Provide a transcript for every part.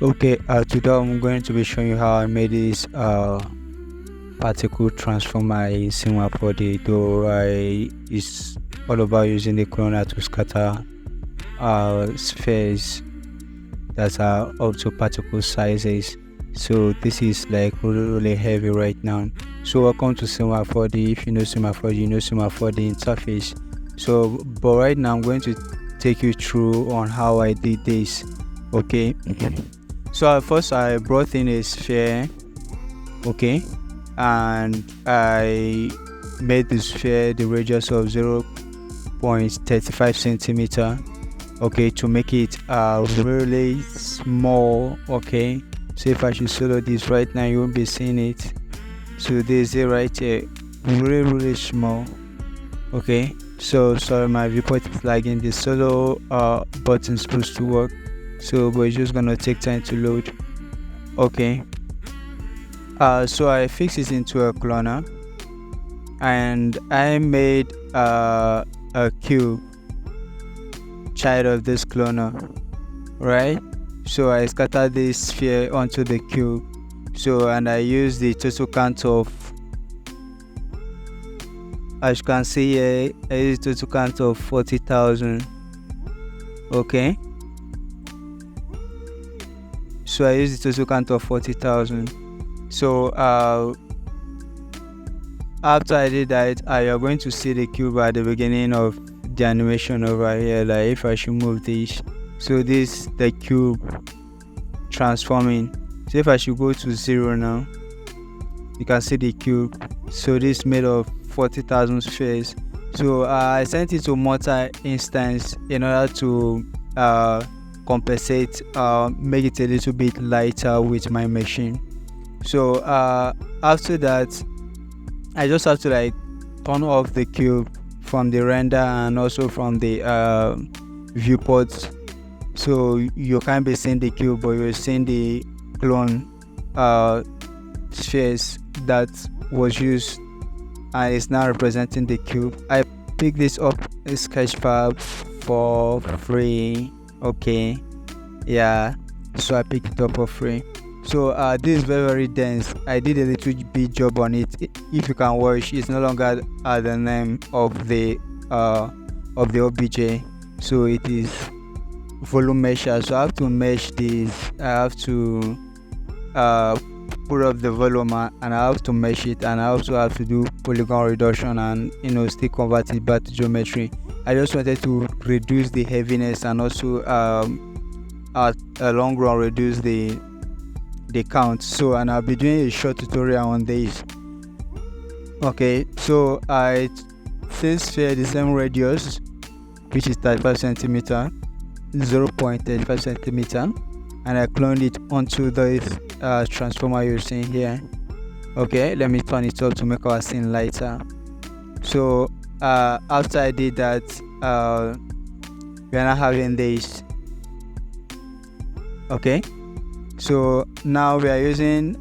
Okay, today I'm going to be showing you how I made this particle transformer in Cinema 4D. Though it's all about using the cloner to scatter spheres that are up to particle sizes. So this is like really heavy right now. So welcome to Cinema 4D. If you know Cinema 4D, you know Cinema 4D interface. So but right now I'm going to take you through on how I did this. Okay. So first I brought in a sphere, okay, and I made the sphere the radius of 0.35 centimeter, okay, to make it really small, okay. So if I should solo this right now, you won't be seeing it. So this is right here, really small, okay. So sorry, my viewport is lagging. The solo button is supposed to work, so but it's just gonna take time to load. Okay, so I fixed it into a cloner and I made a cube child of this cloner, right? So I scattered this sphere onto the cube, so and I used the total count of, as you can see here, I used total count of 40,000. okay, so I used the total count of 40,000. So after I did that, you're going to see the cube at the beginning of the animation over here. Like if I should move this, so this the cube transforming. So if I should go to 0 now, you can see the cube. So this is made of 40,000 spheres. So I sent it to multi-instance in order to compensate, make it a little bit lighter with my machine. So after that, I just have to like turn off the cube from the render and also from the viewport, so you can't be seeing the cube, but you're seeing the clone spheres that was used and is now representing the cube. I picked this up in Sketchfab for free, okay, yeah, so I picked it up for free. So this is very dense. I did a little bit job on it. If you can watch, it's no longer the name of the OBJ, so it is volume mesher. So I have to mesh this, I have to put up the volume and I have to mesh it, and I also have to do polygon reduction and still convert it back to geometry. I just wanted to reduce the heaviness and also at a long run reduce the count. So and I'll be doing a short tutorial on this. Okay, so I since sphere the same radius, which is 35 centimeter, 0.35 centimeter, and I cloned it onto this transformer you're seeing here. Okay, let me turn it up to make our scene lighter. So after I did that, we're not having this. Okay, so now we are using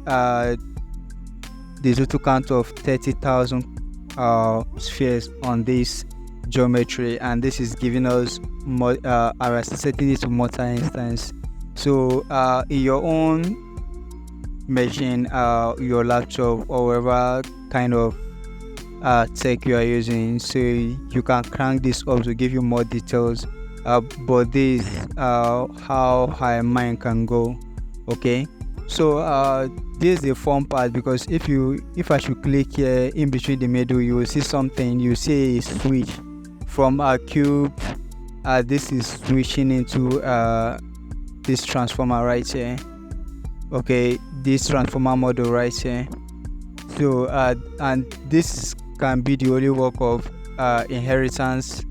the total count of 30,000 spheres on this geometry, and this is giving us our setting it to multi-instance. So in your own machine, your laptop or whatever kind of tech you are using, so you can crank this up to give you more details, but this how high mine can go. Okay, so this is the fun part, because if I should click here in between the middle, you will see something. You see a switch from a cube. This is switching into this transformer right here. Okay, this transformer model right here. So and this can be the only work of inheritance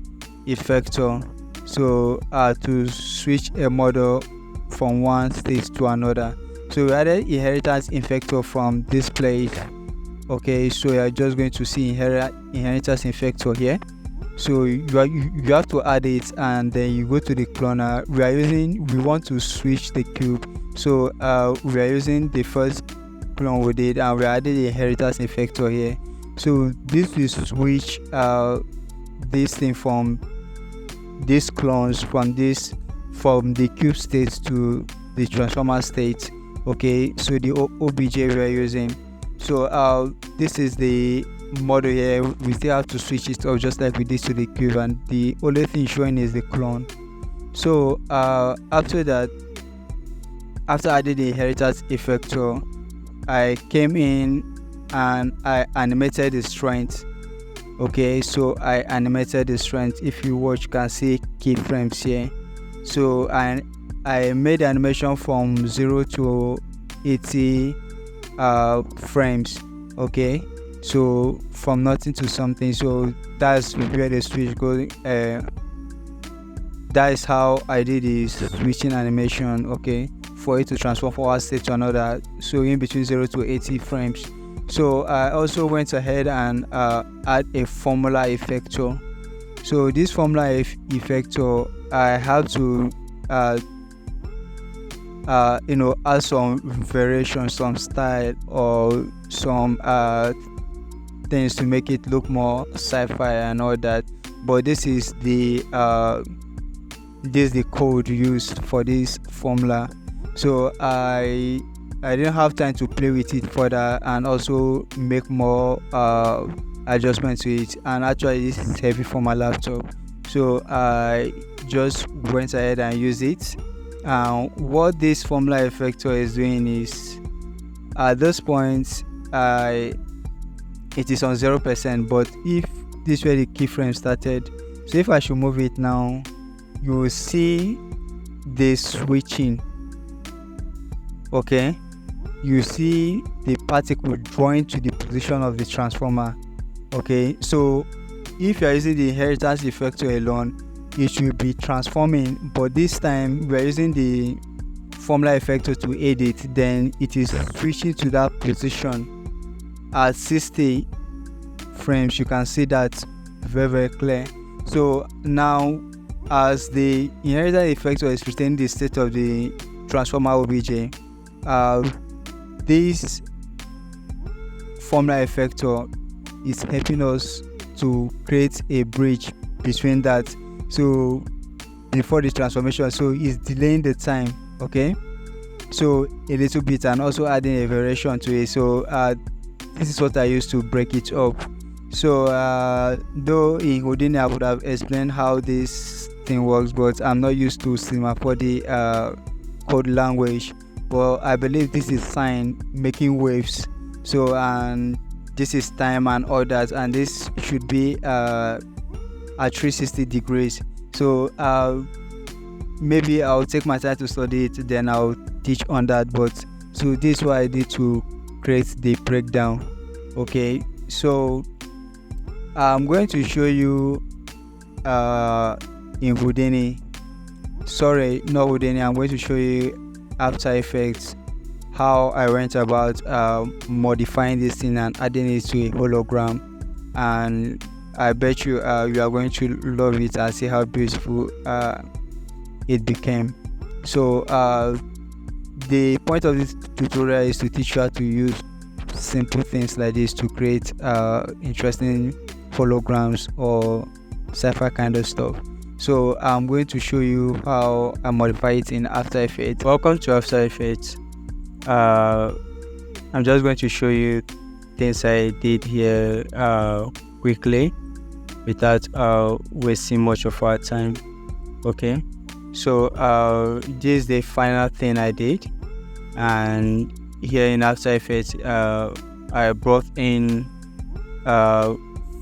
effector, so to switch a model from one state to another. So we added inheritance effector from this place. Okay, so you are just going to see inheritance effector here. So you have to add it, and then you go to the cloner. We want to switch the cube, so we are using the first clone we did, and we added the inheritance effector here. So this will switch this thing from these clones from the cube state to the transformer state. Okay, so the OBJ we are using. So this is the model here. We still have to switch it off just like we did to the cube, and the only thing showing is the clone. So after that, after I did the inheritance effector, I came in and I animated the strength. Okay, so I animated the strength. If you watch, you can see keyframes here. So I made the animation from 0 to 80 frames. Okay, so from nothing to something. So that's where the switch goes. That is how I did the switching animation. Okay, for it to transform from one state to another, so in between 0 to 80 frames. So I also went ahead and add a formula effector. So this formula effector, I have to add some variation, some style, or some things to make it look more sci-fi and all that. But this is the code used for this formula. So I didn't have time to play with it further and also make more adjustments to it. And actually, this is heavy for my laptop, so I just went ahead and used it. What this formula effector is doing is, at this point, it is on 0%. But if this is where the keyframe started, so if I should move it now, you will see the switching. Okay, you see the particle drawing to the position of the transformer. Okay, so if you are using the inheritance effector alone, it should be transforming, but this time we are using the formula effector to aid it. Then it is switching to that position at 60 frames. You can see that very clear. So now, as the inheritance effector is retaining the state of the transformer OBJ, this formula effector is helping us to create a bridge between that. So before the transformation, so it's delaying the time. Okay, so a little bit, and also adding a variation to it. So this is what I used to break it up. So though in Houdini I would have explained how this thing works, but I'm not used to Cinema 4D code language. But I believe this is sine making waves. So and this is time and all that, and this should be at 360 degrees. So maybe I'll take my time to study it, then I'll teach on that. But so this is what I did to create the breakdown. Okay, so I'm going to show you in Houdini, sorry, not Houdini, I'm going to show you After Effects, how I went about modifying this thing and adding it to a hologram. And I bet you you are going to love it and see how beautiful it became. So the point of this tutorial is to teach you how to use simple things like this to create interesting holograms or sci-fi kind of stuff. So I'm going to show you how I modify it in After Effects. Welcome to After Effects. I'm just going to show you things I did here quickly without wasting much of our time. Okay, so this is the final thing I did, and here in After Effects I brought in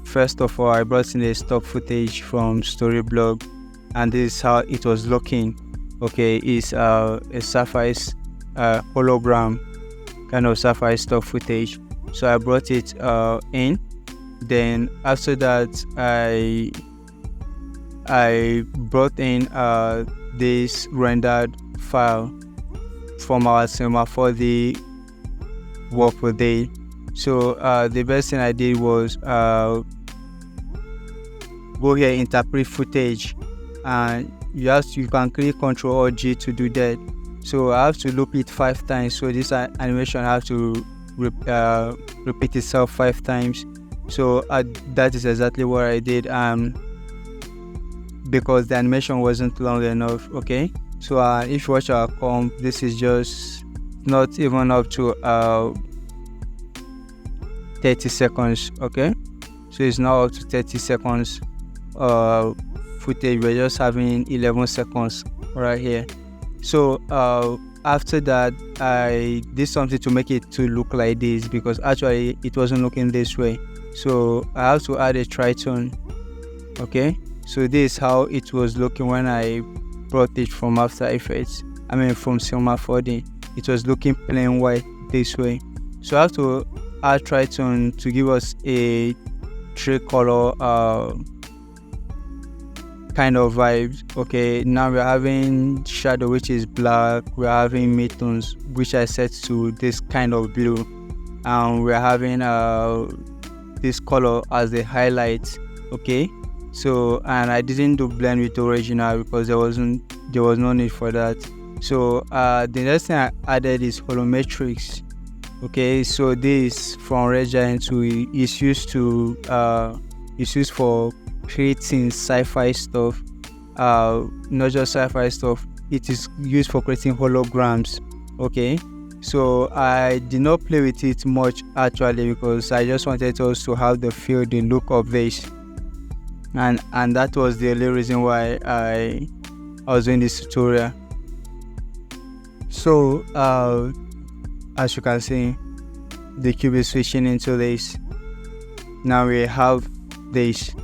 first of all, I brought in a stock footage from Storyblog, and this is how it was looking. Okay, it's a sci-fi hologram kind of sci-fi stock footage. So I brought it in. Then after that, I brought in this rendered file from our Cinema 4D work we did. So the best thing I did was go here, interpret footage, and you can click Ctrl or G to do that. So I have to loop it 5 times. So this animation I have to repeat itself 5 times. So that is exactly what I did, because the animation wasn't long enough. Okay, So if you watch our comp, this is just not even up to 30 seconds. Okay, so it's now up to 30 seconds footage. We're just having 11 seconds right here. So after that, I did something to make it to look like this, because actually it wasn't looking this way. So I have to add a tritone. Okay, so this is how it was looking when I brought it from After Effects, from Cinema 4D. It was looking plain white this way. So I have to add tritone to give us a tricolor kind of vibes. Okay, now we're having shadow, which is black. We're having midtones, which I set to this kind of blue, and we're having this color as the highlight. Okay, so and I didn't do blend with the original because there was no need for that. So the next thing I added is holometrics. Okay, so this from Red Giant 2 is used for creating sci-fi stuff, not just sci-fi stuff. It is used for creating holograms. Okay, so I did not play with it much actually, because I just wanted us to have the look of this, and that was the only reason why I was doing this tutorial. So as you can see, the cube is switching into this. Now we have this.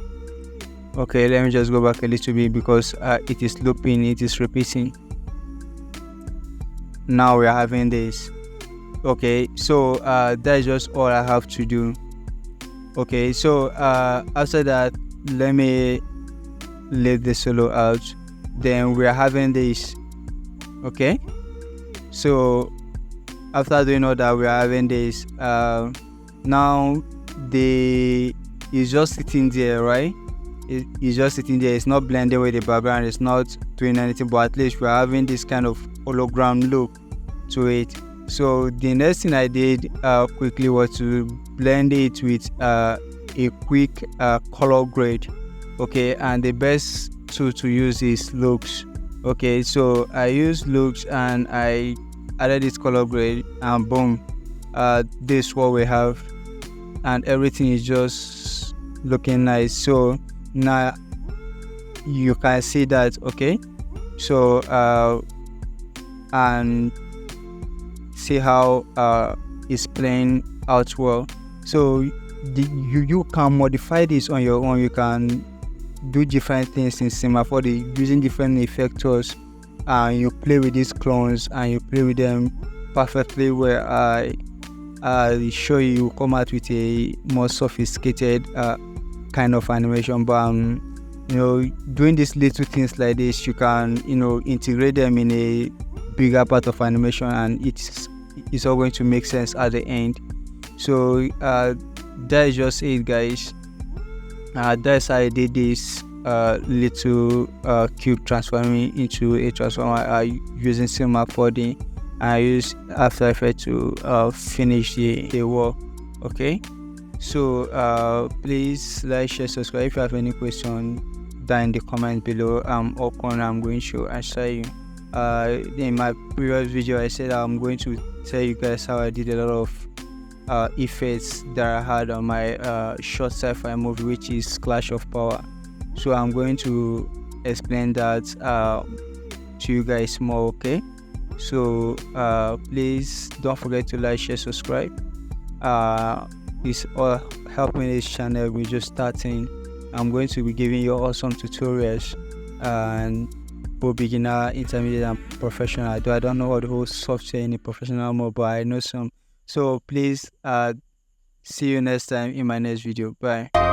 Okay, let me just go back a little bit, because it is looping, it is repeating. Now we are having this. Okay, so that is just all I have to do. Okay, so after that, let me leave the solo out. Then we are having this. Okay, so after doing all that, we are having this. Now it's just sitting there, right? It's just sitting there. It's not blending with the background, it's not doing anything, but at least we're having this kind of hologram look to it. So the next thing I did quickly was to blend it with a quick color grade. Okay, and the best tool to use is Lux. Okay, so I used Lux and I added this color grade, and boom, this is what we have, and everything is just looking nice. So now you can see that. Okay, so and see how it's playing out well. So you can modify this on your own. You can do different things in Cinema 4D using different effectors, and you play with these clones and you play with them perfectly, where I show you come out with a more sophisticated kind of animation. But doing these little things like this, you can integrate them in a bigger part of animation, and it's all going to make sense at the end. So that is just it, guys. That's how I did this little cube transforming into a transformer using Cinema 4D. I use After Effects to finish the work. Okay, so please like, share, subscribe. If you have any question, down in the comment below, I'm going to answer you. In my previous video, I said I'm going to tell you guys how I did a lot of effects that I had on my short sci-fi movie, which is Clash of Power. So I'm going to explain that to you guys more. Okay, so please don't forget to like, share, subscribe. It's all helping this channel. We're just starting. I'm going to be giving you awesome tutorials, and for beginner, intermediate, and professional. I don't know what the whole software in the professional mode, but I know some. So please see you next time in my next video. Bye.